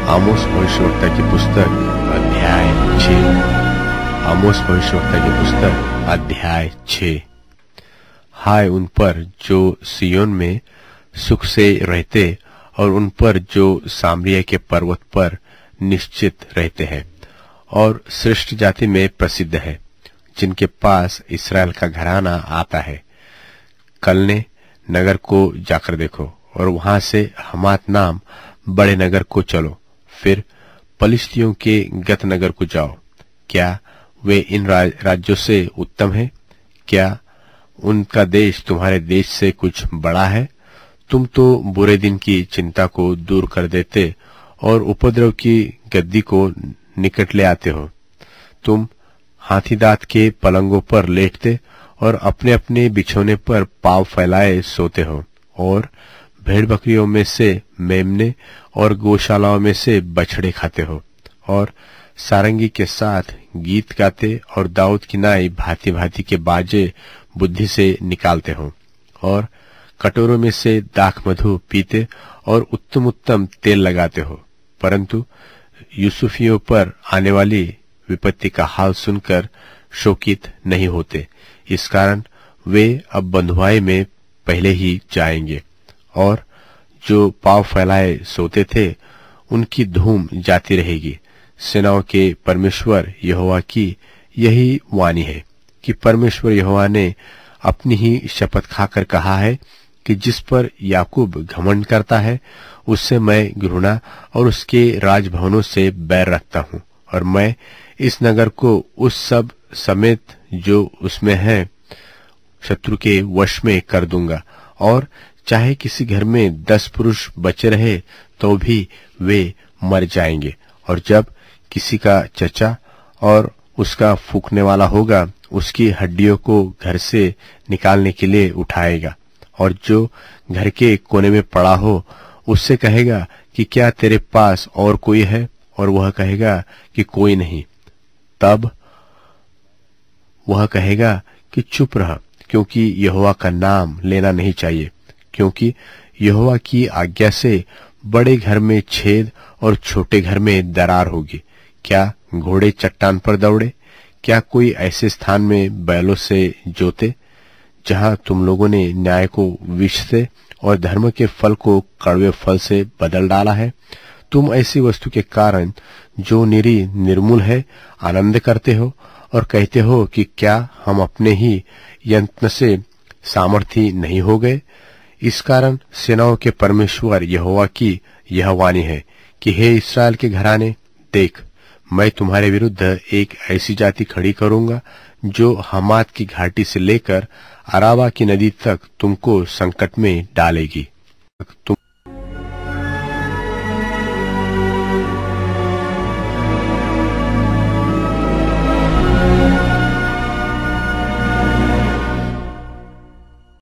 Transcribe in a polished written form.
आमोस भविष्यवक्ता की पुस्तक अध्याय 6। आमोस भविष्यवक्ता की पुस्तक अध्याय 6। हाय उन पर जो सियोन में सुख से रहते और उन पर जो सामरिया के पर्वत पर निश्चित रहते हैं और श्रेष्ठ जाति में प्रसिद्ध है, जिनके पास इस्राएल का घराना आता है। कलने नगर को जाकर देखो और वहां से हमात नाम बड़े नगर को चलो, फिर पलिश्तियों के गत नगर को जाओ। क्या वे इन राज्यों से उत्तम है? क्या उनका देश तुम्हारे देश से कुछ बड़ा है? तुम तो बुरे दिन की चिंता को दूर कर देते और उपद्रव की गद्दी को निकट ले आते हो। तुम हाथीदांत के पलंगों पर लेटते और अपने अपने बिछौने पर पांव फैलाए सोते हो, और भेड़ बकरियों में से मेमने और गौशालाओं में से बछड़े खाते हो, और सारंगी के साथ गीत गाते और दाऊद की नाई भांति भांति के बाजे बुद्धि से निकालते हो, और कटोरों में से दाख मधु पीते और उत्तम उत्तम तेल लगाते हो। परंतु यूसुफियों पर आने वाली विपत्ति का हाल सुनकर शोकित नहीं होते। इस कारण वे अब बंधुआई में पहले ही जाएंगे, और जो पांव फैलाए सोते थे उनकी धूम जाती रहेगी। सेनाओं के परमेश्वर यहोवा की यही वाणी है कि परमेश्वर यहोवा ने अपनी ही शपथ खाकर कहा है कि जिस पर याकूब घमंड करता है उससे मैं घृणा और उसके राजभवनों से बैर रखता हूं, और मैं इस नगर को उस सब समेत जो उसमें है शत्रु के वश में कर दूंगा। और चाहे किसी घर में 10 पुरुष बचे रहे तो भी वे मर जाएंगे। और जब किसी का चचा और उसका फूकने वाला होगा, उसकी हड्डियों को घर से निकालने के लिए उठाएगा, और जो घर के कोने में पड़ा हो उससे कहेगा कि क्या तेरे पास और कोई है? और वह कहेगा कि कोई नहीं। तब वह कहेगा कि चुप रह, क्योंकि यहोवा का नाम लेना नहीं चाहिए, क्योंकि यहोवा की आज्ञा से बड़े घर में छेद और छोटे घर में दरार होगी। क्या घोड़े चट्टान पर दौड़े? क्या कोई ऐसे स्थान में बैलों से जोते जहां तुम लोगों ने न्याय को विष से और धर्म के फल को कड़वे फल से बदल डाला है? तुम ऐसी वस्तु के कारण जो निरी निर्मूल है आनंद करते हो और कहते हो कि क्या हम अपने ही यत्न से सामर्थी नहीं हो गए? इस कारण सेनाओं के परमेश्वर यहोवा की यह वाणी है कि हे इस्राएल के घराने, देख, मैं तुम्हारे विरुद्ध एक ऐसी जाति खड़ी करूंगा जो हमात की घाटी से लेकर अराबा की नदी तक तुमको संकट में डालेगी। तुम